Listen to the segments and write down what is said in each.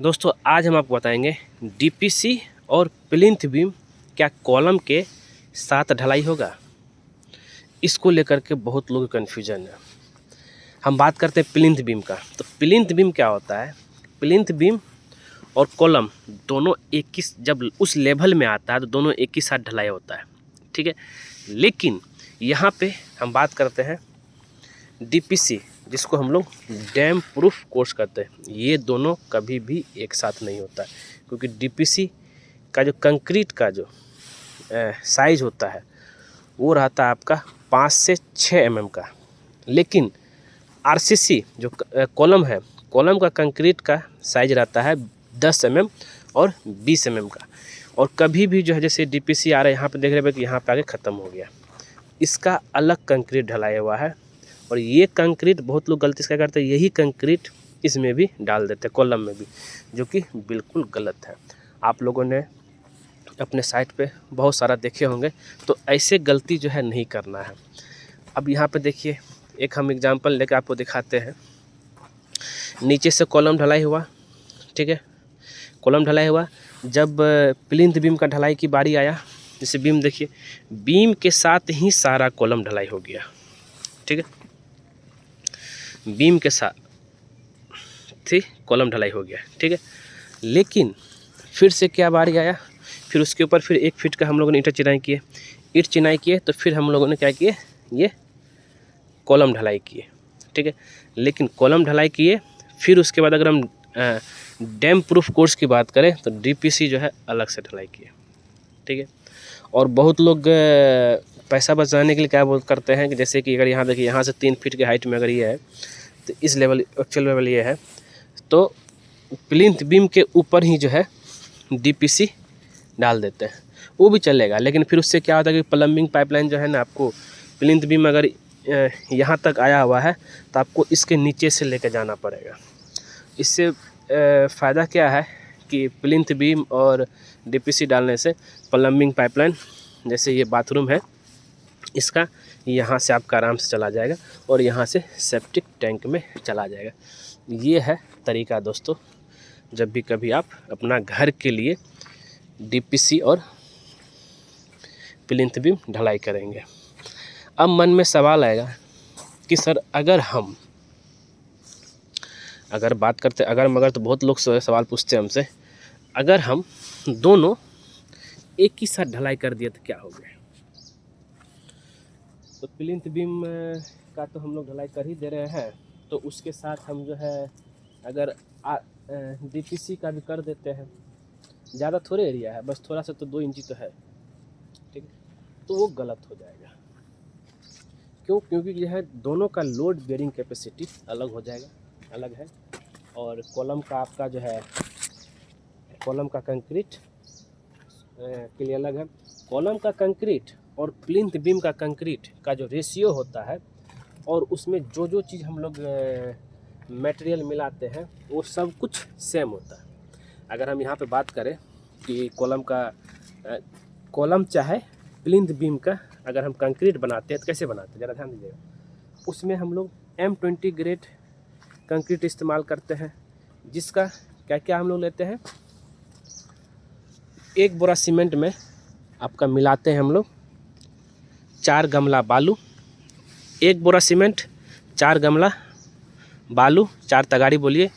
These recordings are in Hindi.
दोस्तों आज हम आपको बताएंगे डीपीसी और प्लिंथ बीम क्या कॉलम के साथ ढलाई होगा। इसको लेकर के बहुत लोग कन्फ्यूजन है। हम बात करते हैं प्लिंथ बीम का। तो प्लिंथ बीम क्या होता है? प्लिंथ बीम और कॉलम दोनों एक ही, जब उस लेवल में आता है तो दोनों एक ही साथ ढलाई होता है, ठीक है। लेकिन यहाँ पे हम बात करते हैं डीपीसी, जिसको हम लोग डैम प्रूफ कोर्स करते हैं। ये दोनों कभी भी एक साथ नहीं होता है, क्योंकि डीपीसी का जो कंक्रीट का जो साइज होता है वो रहता है आपका 5 से 6 mm का। लेकिन आरसीसी जो कॉलम है, कॉलम का कंक्रीट का साइज रहता है 10 mm और 20 mm का। और कभी भी जो है, जैसे डीपीसी आ रहा है यहाँ पे देख रहे हैं कि यहाँ पे आगे ख़त्म हो गया, इसका अलग कंक्रीट ढलाया हुआ है। और ये कंक्रीट बहुत लोग गलती से क्या करते हैं, यही कंक्रीट इसमें भी डाल देते हैं, कॉलम में भी, जो कि बिल्कुल गलत है। आप लोगों ने अपने साइट पे बहुत सारा देखे होंगे, तो ऐसे गलती जो है नहीं करना है। अब यहाँ पे देखिए, एक हम एग्जांपल लेकर आपको दिखाते हैं। नीचे से कॉलम ढलाई हुआ, ठीक है, कॉलम ढलाई हुआ। जब प्लिंथ बीम का ढलाई की बारी आया, जैसे बीम देखिए, बीम के साथ ही सारा कॉलम ढलाई हो गया, ठीक है, बीम के साथ थी कॉलम ढलाई हो गया, ठीक है। लेकिन फिर से क्या बारी आया, फिर उसके ऊपर फिर 1 फीट का हम लोगों ने ईंट चिनाई किए, ईंट चिनाई किए, तो फिर हम लोगों ने क्या किए, ये कॉलम ढलाई किए, ठीक है। लेकिन कॉलम ढलाई किए, फिर उसके बाद अगर हम डैम प्रूफ कोर्स की बात करें तो डीपीसी जो है अलग से ढलाई किए, ठीक है। और बहुत लोग पैसा बचाने के लिए क्या बोल करते हैं कि जैसे कि अगर यहाँ देखिए, यहाँ से 3 फीट के हाइट में अगर ये है तो इस लेवल, एक्चुअल लेवल ये है, तो प्लिंथ बीम के ऊपर ही जो है डीपीसी डाल देते हैं, वो भी चलेगा। लेकिन फिर उससे क्या होता है कि प्लम्बिंग पाइपलाइन जो है ना, आपको प्लिंथ बीम अगर यहाँ तक आया हुआ है तो आपको इसके नीचे से लेकर जाना पड़ेगा। इससे फ़ायदा क्या है कि प्लिंथ बीम और डीपीसी डालने से प्लम्बिंग पाइपलाइन, जैसे ये बाथरूम है, इसका यहाँ से आपका आराम से चला जाएगा और यहाँ से सेप्टिक टैंक में चला जाएगा। ये है तरीका दोस्तों, जब भी कभी आप अपना घर के लिए डीपीसी और प्लिंथ बीम ढलाई करेंगे। अब मन में सवाल आएगा कि सर अगर बात करते अगर मगर, तो बहुत लोग सवाल पूछते हैं हमसे, अगर हम दोनों एक ही साथ ढलाई कर दिए तो क्या हो गया। तो प्लिंथ बीम का तो हम लोग ढलाई कर ही दे रहे हैं, तो उसके साथ हम जो है अगर डीपीसी का भी कर देते हैं। ज़्यादा थोड़े एरिया है, बस थोड़ा सा तो 2 इंची तो है, ठीक है, तो वो गलत हो जाएगा। क्यों? क्योंकि जो है दोनों का लोड बेयरिंग कैपेसिटी अलग हो जाएगा, अलग है। और कॉलम का आपका जो है, कॉलम का कंक्रीट के लिए अलग है। कॉलम का कंक्रीट और प्लिंथ बीम का कंक्रीट का जो रेशियो होता है, और उसमें जो जो चीज़ हम लोग मटेरियल मिलाते हैं, वो सब कुछ सेम होता है। अगर हम यहाँ पे बात करें कि कॉलम चाहे प्लिंथ बीम का अगर हम कंक्रीट बनाते हैं तो कैसे बनाते हैं, ज़रा ध्यान दीजिएगा। उसमें हम लोग M20 ग्रेड कंक्रीट इस्तेमाल करते हैं, जिसका क्या क्या हम लोग लेते हैं, 1 बोरा सीमेंट में आपका मिलाते हैं हम लोग 4 गमला बालू, 1 बोरा सीमेंट, 4 गमला बालू, 4 तगाड़ी बोलिए,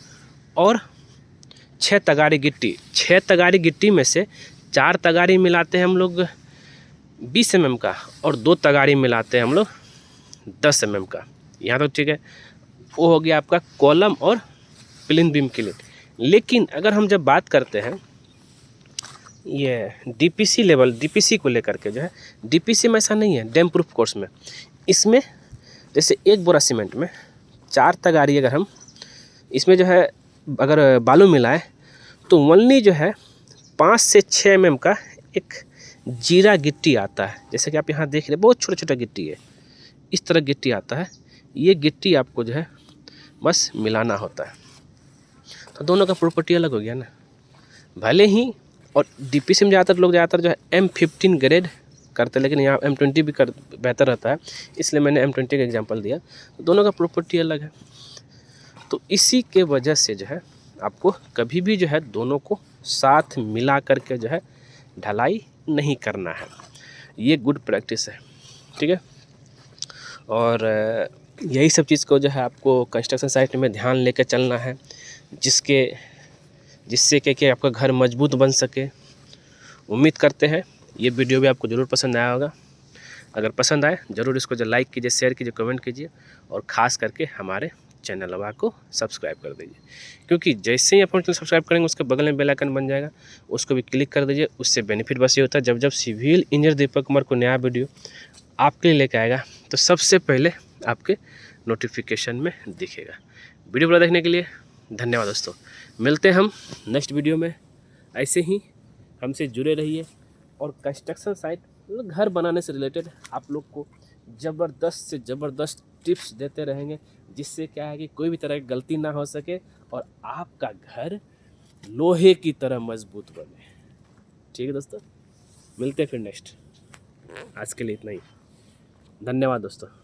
और 6 तगाड़ी गिट्टी। 6 तगाड़ी गिट्टी में से 4 तगाड़ी मिलाते हैं हम लोग 20 mm का, और 2 तगाड़ी मिलाते हैं हम लोग 10 mm का। यहाँ तो ठीक है, वो हो गया आपका कॉलम और प्लिंथ बीम के लिए। लेकिन अगर हम जब बात करते हैं ये डीपीसी लेवल, डीपीसी को लेकर के जो है, डीपीसी में ऐसा नहीं है। डैम प्रूफ कोर्स में इसमें जैसे 1 बोरा सीमेंट में 4 तगाड़ी अगर हम इसमें जो है अगर बालू मिलाएं, तो ओनली जो है 5 से 6 mm का एक जीरा गिट्टी आता है। जैसे कि आप यहाँ देख रहे हैं, बहुत छोटा छोटा गिट्टी है, इस तरह गिट्टी आता है। ये गिट्टी आपको जो है बस मिलाना होता है, तो दोनों का प्रॉपर्टी अलग हो गया ना, भले ही। और डीपीसी में ज़्यादातर जो है M15 ग्रेड करते हैं, लेकिन यहाँ M20 भी बेहतर रहता है, इसलिए मैंने M20 का एग्जांपल दिया। तो दोनों का प्रॉपर्टी अलग है। तो इसी के वजह से जो है आपको कभी भी जो है दोनों को साथ मिला करके जो है ढलाई नहीं करना है। ये गुड प्रैक्टिस है, ठीक है। और यही सब चीज़ को जो है आपको कंस्ट्रक्शन साइट में ध्यान लेकर चलना है, जिससे कि आपका घर मजबूत बन सके। उम्मीद करते हैं ये वीडियो भी आपको ज़रूर पसंद आया होगा। अगर पसंद आए ज़रूर इसको जो लाइक कीजिए, शेयर कीजिए, कमेंट कीजिए और ख़ास करके हमारे चैनल को सब्सक्राइब कर दीजिए, क्योंकि जैसे ही आप चैनल सब्सक्राइब करेंगे उसके बगल में बेल आइकन बन जाएगा, उसको भी क्लिक कर दीजिए। उससे बेनिफिट बस ये होता है जब सिविल इंजीनियर दीपक कुमार को नया वीडियो आपके लिए लेकर आएगा तो सबसे पहले आपके नोटिफिकेशन में दिखेगा। वीडियो पूरा देखने के लिए धन्यवाद दोस्तों। मिलते हैं हम नेक्स्ट वीडियो में। ऐसे ही हमसे जुड़े रहिए और कंस्ट्रक्शन साइट मतलब घर बनाने से रिलेटेड आप लोग को ज़बरदस्त से ज़बरदस्त टिप्स देते रहेंगे, जिससे क्या है कि कोई भी तरह की गलती ना हो सके और आपका घर लोहे की तरह मजबूत बने। ठीक है दोस्तों, मिलते हैं फिर नेक्स्ट। आज के लिए इतना ही। धन्यवाद दोस्तों।